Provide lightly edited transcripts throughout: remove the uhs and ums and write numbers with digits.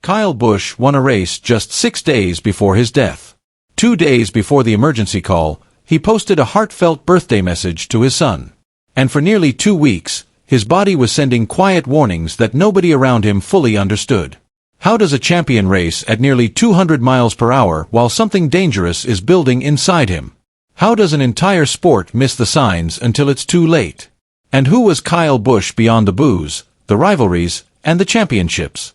Kyle Busch won a race just 6 days before his death. 2 days before the emergency call, he posted a heartfelt birthday message to his son. And for nearly 2 weeks, his body was sending quiet warnings that nobody around him fully understood. How does a champion race at nearly 200 miles per hour while something dangerous is building inside him? How does an entire sport miss the signs until it's too late? And who was Kyle Busch beyond the booze, the rivalries, and the championships?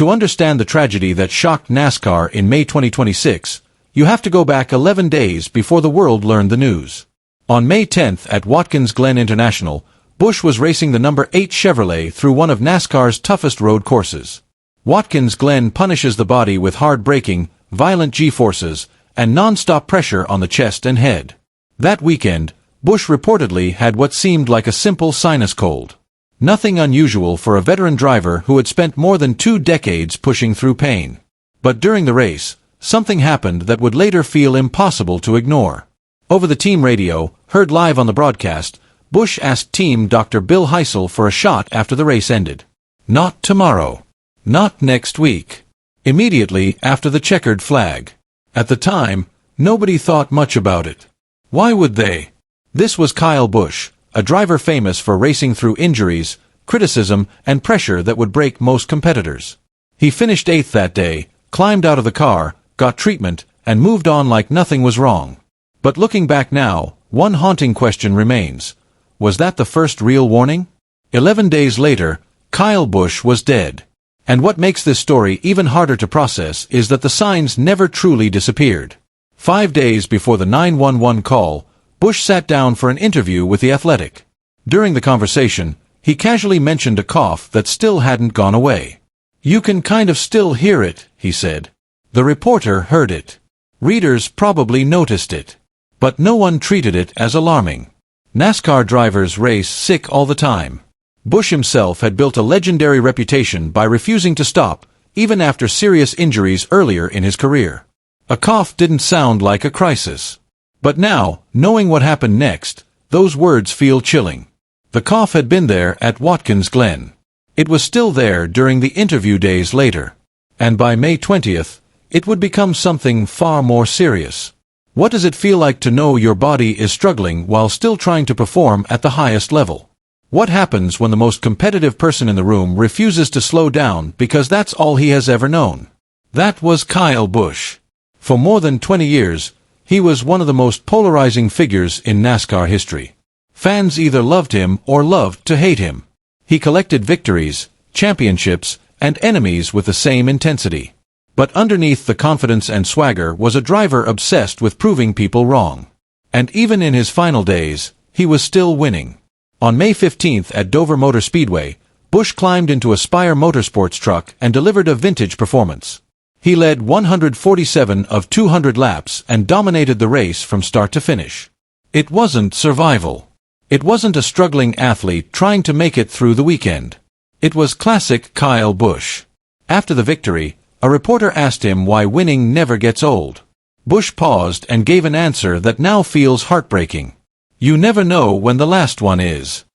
To understand the tragedy that shocked NASCAR in May 2026, you have to go back 11 days before the world learned the news. On May 10th at Watkins Glen International, Busch was racing the number 8 Chevrolet through one of NASCAR's toughest road courses. Watkins Glen punishes the body with hard braking, violent G-forces, and non-stop pressure on the chest and head. That weekend, Busch reportedly had what seemed like a simple sinus cold. Nothing unusual for a veteran driver who had spent more than 2 decades pushing through pain. But during the race, something happened that would later feel impossible to ignore. Over the team radio, heard live on the broadcast, Busch asked team Dr. Bill Heisel for a shot after the race ended. Not tomorrow. Not next week. Immediately after the checkered flag. At the time, nobody thought much about it. Why would they? This was Kyle Busch, a driver famous for racing through injuries, criticism, and pressure that would break most competitors. He finished 8th that day, climbed out of the car, got treatment, and moved on like nothing was wrong. But looking back now, one haunting question remains. Was that the first real warning? 11 days later, Kyle Busch was dead. And what makes this story even harder to process is that the signs never truly disappeared. 5 days before the 911 call, Busch sat down for an interview with The Athletic. During the conversation, he casually mentioned a cough that still hadn't gone away. "You can kind of still hear it," he said. The reporter heard it. Readers probably noticed it. But no one treated it as alarming. NASCAR drivers race sick all the time. Busch himself had built a legendary reputation by refusing to stop, even after serious injuries earlier in his career. A cough didn't sound like a crisis. But now, knowing what happened next, those words feel chilling. The cough had been there at Watkins Glen. It was still there during the interview days later. And by May 20th, it would become something far more serious. What does it feel like to know your body is struggling while still trying to perform at the highest level? What happens when the most competitive person in the room refuses to slow down because that's all he has ever known? That was Kyle Busch. For more than 20 years, he was one of the most polarizing figures in NASCAR history. Fans either loved him or loved to hate him. He collected victories, championships, and enemies with the same intensity. But underneath the confidence and swagger was a driver obsessed with proving people wrong. And even in his final days, he was still winning. On May 15th at Dover Motor Speedway, Busch climbed into a Spire Motorsports truck and delivered a vintage performance. He led 147 of 200 laps and dominated the race from start to finish. It wasn't survival. It wasn't a struggling athlete trying to make it through the weekend. It was classic Kyle Busch. After the victory, a reporter asked him why winning never gets old. Busch paused and gave an answer that now feels heartbreaking. "You never know when the last one is."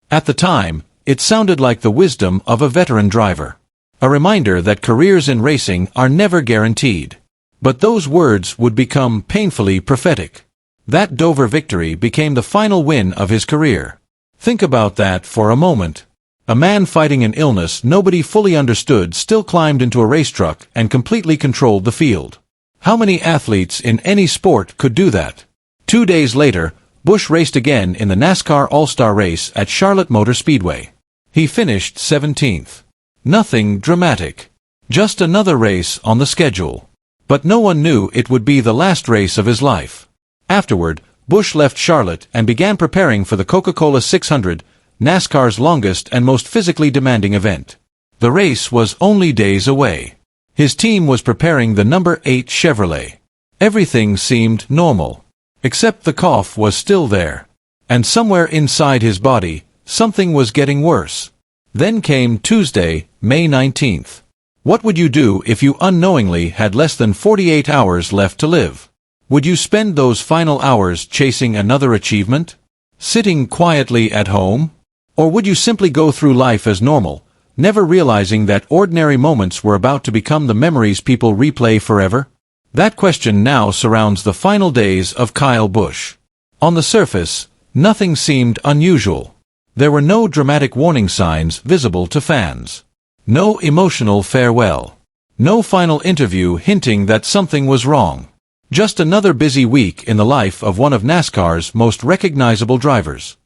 At the time, it sounded like the wisdom of a veteran driver. A reminder that careers in racing are never guaranteed. But those words would become painfully prophetic. That Dover victory became the final win of his career. Think about that for a moment. A man fighting an illness nobody fully understood still climbed into a race truck and completely controlled the field. How many athletes in any sport could do that? 2 days later, Busch raced again in the NASCAR All-Star race at Charlotte Motor Speedway. He finished 17th. Nothing dramatic. Just another race on the schedule. But no one knew it would be the last race of his life. Afterward, Busch left Charlotte and began preparing for the Coca-Cola 600, NASCAR's longest and most physically demanding event. The race was only days away. His team was preparing the number 8 Chevrolet. Everything seemed normal. Except the cough was still there. And somewhere inside his body, something was getting worse. Then came Tuesday, May 19th. What would you do if you unknowingly had less than 48 hours left to live? Would you spend those final hours chasing another achievement? Sitting quietly at home? Or would you simply go through life as normal, never realizing that ordinary moments were about to become the memories people replay forever? That question now surrounds the final days of Kyle Busch. On the surface, nothing seemed unusual. There were no dramatic warning signs visible to fans. No emotional farewell. No final interview hinting that something was wrong. Just another busy week in the life of one of NASCAR's most recognizable drivers.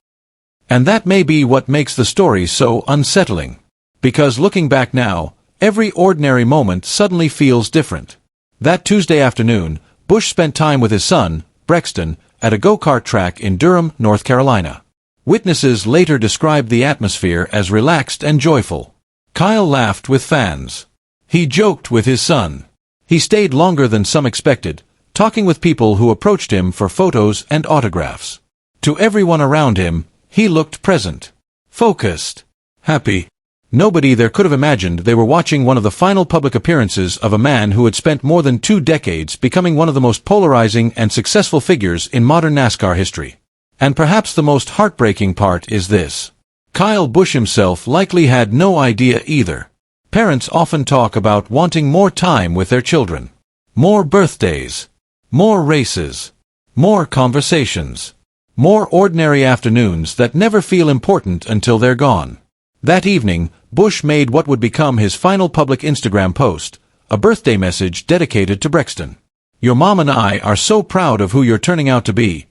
And that may be what makes the story so unsettling. Because looking back now, every ordinary moment suddenly feels different. That Tuesday afternoon, Busch spent time with his son, Brexton, at a go-kart track in Durham, North Carolina. Witnesses later described the atmosphere as relaxed and joyful. Kyle laughed with fans. He joked with his son. He stayed longer than some expected, talking with people who approached him for photos and autographs. To everyone around him, he looked present, focused, happy. Nobody there could have imagined they were watching one of the final public appearances of a man who had spent more than 2 decades becoming one of the most polarizing and successful figures in modern NASCAR history. And perhaps the most heartbreaking part is this. Kyle Busch himself likely had no idea either. Parents often talk about wanting more time with their children. More birthdays. More races. More conversations. More ordinary afternoons that never feel important until they're gone. That evening, Busch made what would become his final public Instagram post, a birthday message dedicated to Brexton. Your mom and I are so proud of who you're turning out to be.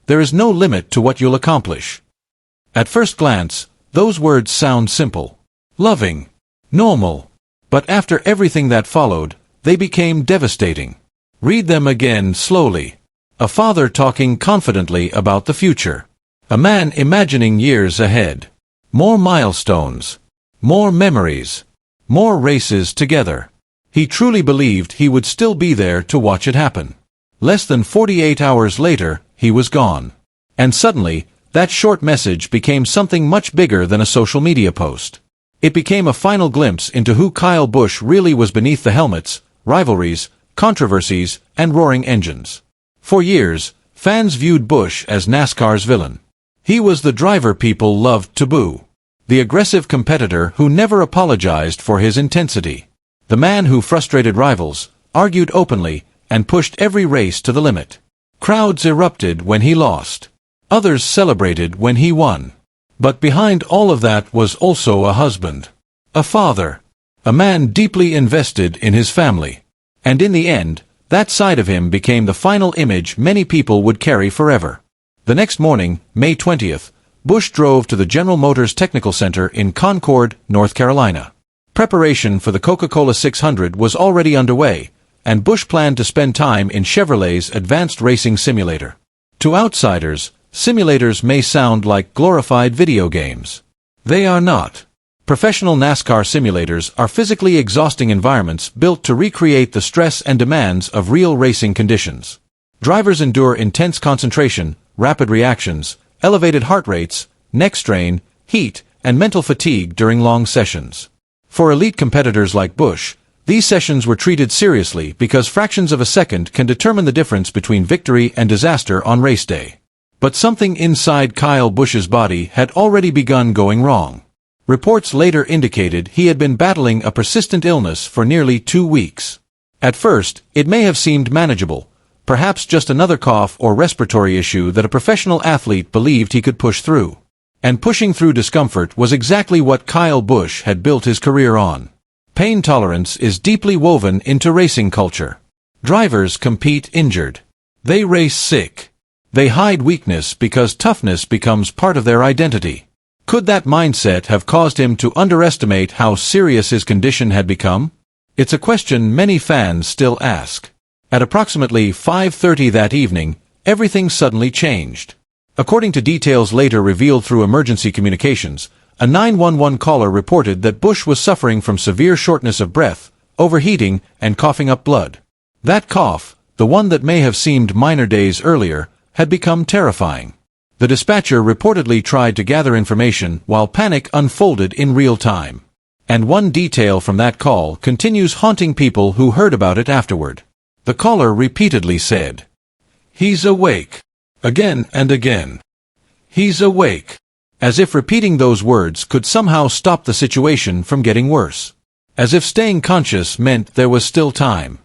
There is no limit to what you'll accomplish. At first glance, those words sound simple, loving, normal. But after everything that followed, they became devastating. Read them again slowly. A father talking confidently about the future. A man imagining years ahead. More milestones. More memories. More races together. He truly believed he would still be there to watch it happen. Less than 48 hours later, he was gone. And suddenly, that short message became something much bigger than a social media post. It became a final glimpse into who Kyle Busch really was beneath the helmets, rivalries, controversies, and roaring engines. For years, fans viewed Busch as NASCAR's villain. He was the driver people loved to boo. The aggressive competitor who never apologized for his intensity. The man who frustrated rivals, argued openly, and pushed every race to the limit. Crowds erupted when he lost. Others celebrated when he won. But behind all of that was also a husband. A father. A man deeply invested in his family. And in the end, that side of him became the final image many people would carry forever. The next morning, May 20th, Busch drove to the General Motors Technical Center in Concord, North Carolina. Preparation for the Coca-Cola 600 was already underway, and Busch planned to spend time in Chevrolet's advanced racing simulator. To outsiders, simulators may sound like glorified video games. They are not. Professional NASCAR simulators are physically exhausting environments built to recreate the stress and demands of real racing conditions. Drivers endure intense concentration, rapid reactions, elevated heart rates, neck strain, heat, and mental fatigue during long sessions. For elite competitors like Busch, these sessions were treated seriously because fractions of a second can determine the difference between victory and disaster on race day. But something inside Kyle Busch's body had already begun going wrong. Reports later indicated he had been battling a persistent illness for nearly 2 weeks. At first, it may have seemed manageable, perhaps just another cough or respiratory issue that a professional athlete believed he could push through. And pushing through discomfort was exactly what Kyle Busch had built his career on. Pain tolerance is deeply woven into racing culture. Drivers compete injured. They race sick. They hide weakness because toughness becomes part of their identity. Could that mindset have caused him to underestimate how serious his condition had become? It's a question many fans still ask. At approximately 5:30 that evening, everything suddenly changed. According to details later revealed through emergency communications, a 911 caller reported that Busch was suffering from severe shortness of breath, overheating, and coughing up blood. That cough, the one that may have seemed minor days earlier, had become terrifying. The dispatcher reportedly tried to gather information while panic unfolded in real time. And one detail from that call continues haunting people who heard about it afterward. The caller repeatedly said, "He's awake." Again and again. "He's awake." As if repeating those words could somehow stop the situation from getting worse. As if staying conscious meant there was still time.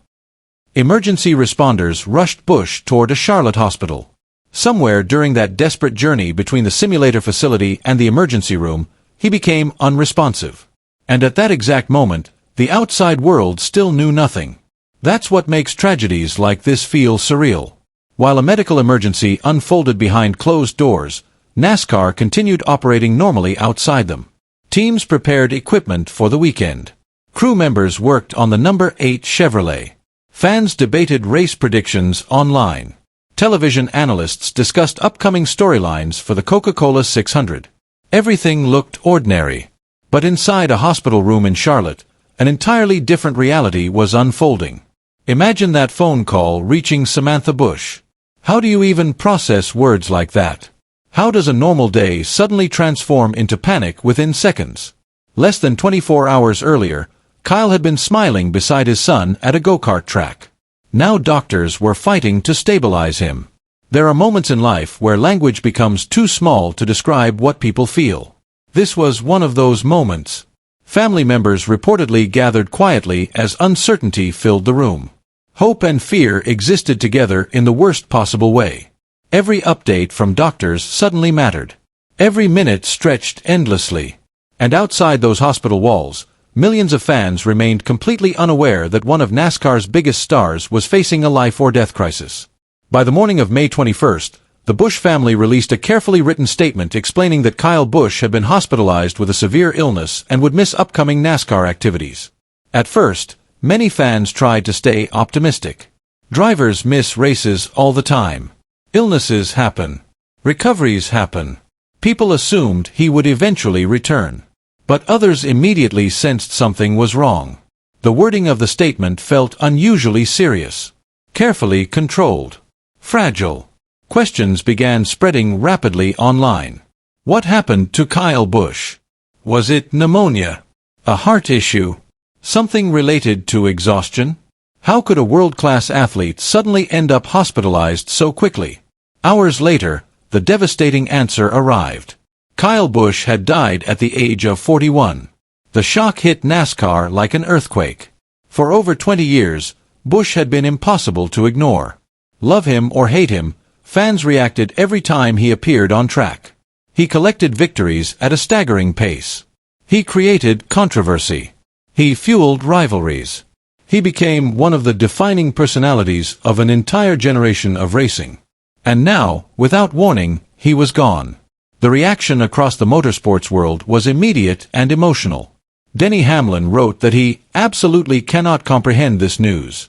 Emergency responders rushed Busch toward a Charlotte hospital. Somewhere during that desperate journey between the simulator facility and the emergency room, he became unresponsive. And at that exact moment, the outside world still knew nothing. That's what makes tragedies like this feel surreal. While a medical emergency unfolded behind closed doors, NASCAR continued operating normally outside them. Teams prepared equipment for the weekend. Crew members worked on the number 8 Chevrolet. Fans debated race predictions online. Television analysts discussed upcoming storylines for the Coca-Cola 600. Everything looked ordinary. But inside a hospital room in Charlotte, an entirely different reality was unfolding. Imagine that phone call reaching Samantha Busch. How do you even process words like that? How does a normal day suddenly transform into panic within seconds? Less than 24 hours earlier, Kyle had been smiling beside his son at a go-kart track. Now doctors were fighting to stabilize him. There are moments in life where language becomes too small to describe what people feel. This was one of those moments. Family members reportedly gathered quietly as uncertainty filled the room. Hope and fear existed together in the worst possible way. Every update from doctors suddenly mattered. Every minute stretched endlessly. And outside those hospital walls, millions of fans remained completely unaware that one of NASCAR's biggest stars was facing a life-or-death crisis. By the morning of May 21st, the Busch family released a carefully written statement explaining that Kyle Busch had been hospitalized with a severe illness and would miss upcoming NASCAR activities. At first, many fans tried to stay optimistic. Drivers miss races all the time. Illnesses happen. Recoveries happen. People assumed he would eventually return. But others immediately sensed something was wrong. The wording of the statement felt unusually serious. Carefully controlled. Fragile. Questions began spreading rapidly online. What happened to Kyle Busch? Was it pneumonia? A heart issue? Something related to exhaustion? How could a world-class athlete suddenly end up hospitalized so quickly? Hours later, the devastating answer arrived. Kyle Busch had died at the age of 41. The shock hit NASCAR like an earthquake. For over 20 years, Busch had been impossible to ignore. Love him or hate him, fans reacted every time he appeared on track. He collected victories at a staggering pace. He created controversy. He fueled rivalries. He became one of the defining personalities of an entire generation of racing. And now, without warning, he was gone. The reaction across the motorsports world was immediate and emotional. Denny Hamlin wrote that he absolutely cannot comprehend this news.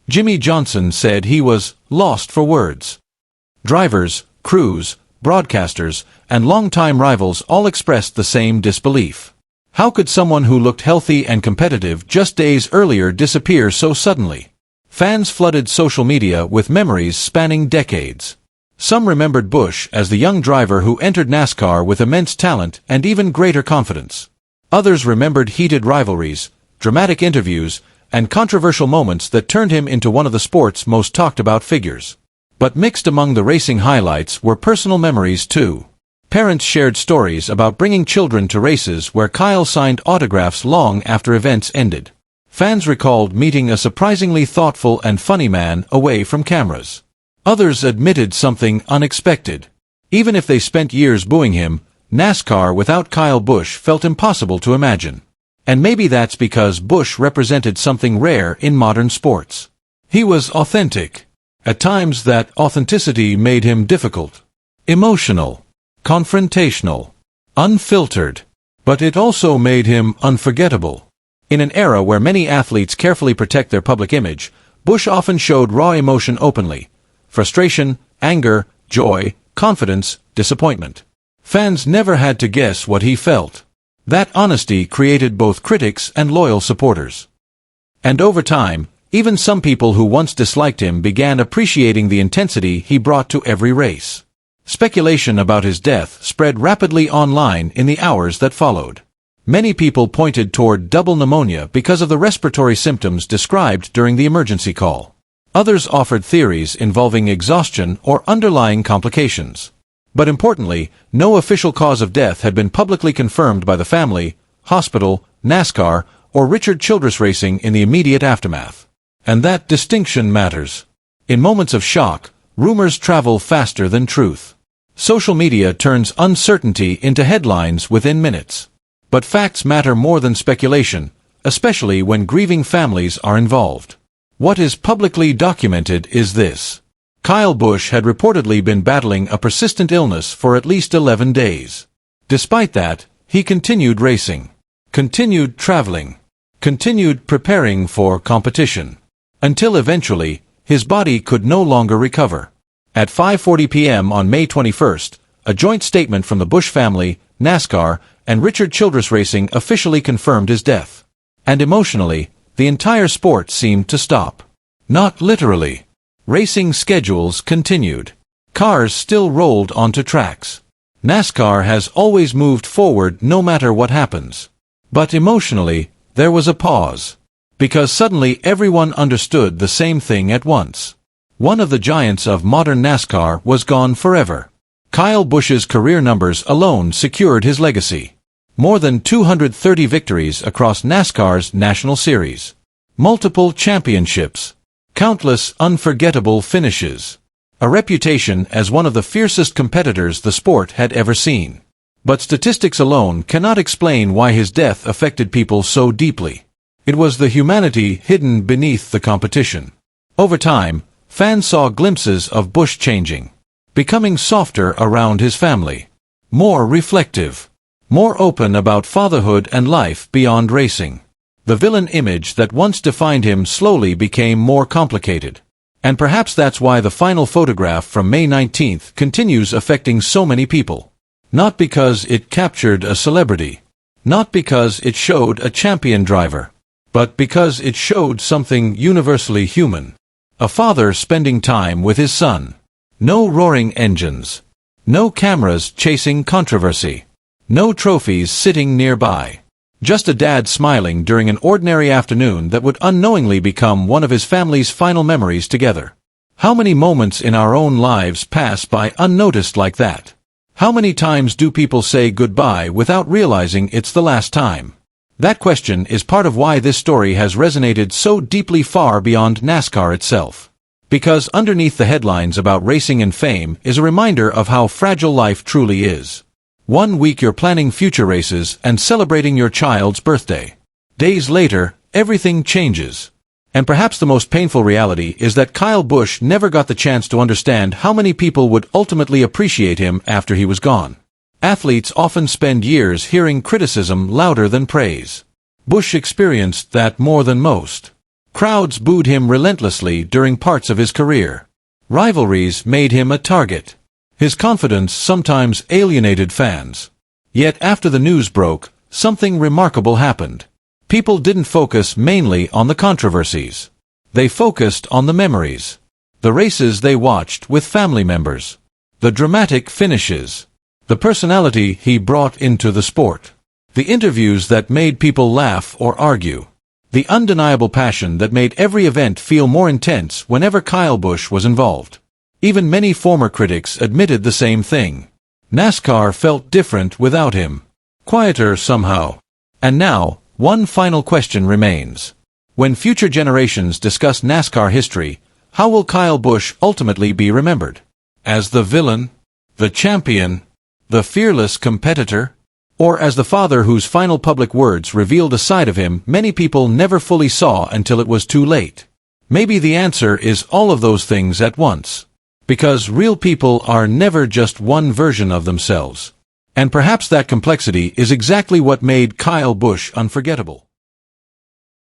Jimmy Johnson said he was lost for words. Drivers, crews, broadcasters, and longtime rivals all expressed the same disbelief. How could someone who looked healthy and competitive just days earlier disappear so suddenly? Fans flooded social media with memories spanning decades. Some remembered Busch as the young driver who entered NASCAR with immense talent and even greater confidence. Others remembered heated rivalries, dramatic interviews, and controversial moments that turned him into one of the sport's most talked-about figures. But mixed among the racing highlights were personal memories too. Parents shared stories about bringing children to races where Kyle signed autographs long after events ended. Fans recalled meeting a surprisingly thoughtful and funny man away from cameras. Others admitted something unexpected. Even if they spent years booing him, NASCAR without Kyle Busch felt impossible to imagine. And maybe that's because Busch represented something rare in modern sports. He was authentic. At times that authenticity made him difficult. Emotional. Confrontational. Unfiltered. But it also made him unforgettable. In an era where many athletes carefully protect their public image, Busch often showed raw emotion openly. Frustration, anger, joy, confidence, disappointment. Fans never had to guess what he felt. That honesty created both critics and loyal supporters. And over time, even some people who once disliked him began appreciating the intensity he brought to every race. Speculation about his death spread rapidly online in the hours that followed. Many people pointed toward double pneumonia because of the respiratory symptoms described during the emergency call. Others offered theories involving exhaustion or underlying complications. But importantly, no official cause of death had been publicly confirmed by the family, hospital, NASCAR, or Richard Childress Racing in the immediate aftermath. And that distinction matters. In moments of shock, rumors travel faster than truth. Social media turns uncertainty into headlines within minutes. But facts matter more than speculation, especially when grieving families are involved. What is publicly documented is this. Kyle Busch had reportedly been battling a persistent illness for at least 11 days. Despite that, he continued racing, continued traveling, continued preparing for competition, until eventually, his body could no longer recover. At 5:40 p.m. on May 21st, a joint statement from the Busch family, NASCAR, and Richard Childress Racing officially confirmed his death. And emotionally, the entire sport seemed to stop. Not literally. Racing schedules continued. Cars still rolled onto tracks. NASCAR has always moved forward no matter what happens. But emotionally, there was a pause. Because suddenly everyone understood the same thing at once. One of the giants of modern NASCAR was gone forever. Kyle Busch's career numbers alone secured his legacy. More than 230 victories across NASCAR's National Series. Multiple championships. Countless unforgettable finishes. A reputation as one of the fiercest competitors the sport had ever seen. But statistics alone cannot explain why his death affected people so deeply. It was the humanity hidden beneath the competition. Over time, fans saw glimpses of Busch changing. Becoming softer around his family. More reflective. More open about fatherhood and life beyond racing. The villain image that once defined him slowly became more complicated. And perhaps that's why the final photograph from May 19th continues affecting so many people. Not because it captured a celebrity. Not because it showed a champion driver. But because it showed something universally human. A father spending time with his son. No roaring engines. No cameras chasing controversy. No trophies sitting nearby. Just a dad smiling during an ordinary afternoon that would unknowingly become one of his family's final memories together. How many moments in our own lives pass by unnoticed like that? How many times do people say goodbye without realizing it's the last time? That question is part of why this story has resonated so deeply far beyond NASCAR itself. Because underneath the headlines about racing and fame is a reminder of how fragile life truly is. 1 week you're planning future races and celebrating your child's birthday. Days later, everything changes. And perhaps the most painful reality is that Kyle Busch never got the chance to understand how many people would ultimately appreciate him after he was gone. Athletes often spend years hearing criticism louder than praise. Busch experienced that more than most. Crowds booed him relentlessly during parts of his career. Rivalries made him a target. His confidence sometimes alienated fans. Yet after the news broke, something remarkable happened. People didn't focus mainly on the controversies. They focused on the memories. The races they watched with family members. The dramatic finishes. The personality he brought into the sport. The interviews that made people laugh or argue. The undeniable passion that made every event feel more intense whenever Kyle Busch was involved. Even many former critics admitted the same thing. NASCAR felt different without him. Quieter somehow. And now, one final question remains. When future generations discuss NASCAR history, how will Kyle Busch ultimately be remembered? As the villain? The champion? The fearless competitor? Or as the father whose final public words revealed a side of him many people never fully saw until it was too late? Maybe the answer is all of those things at once. Because real people are never just one version of themselves. And perhaps that complexity is exactly what made Kyle Busch unforgettable.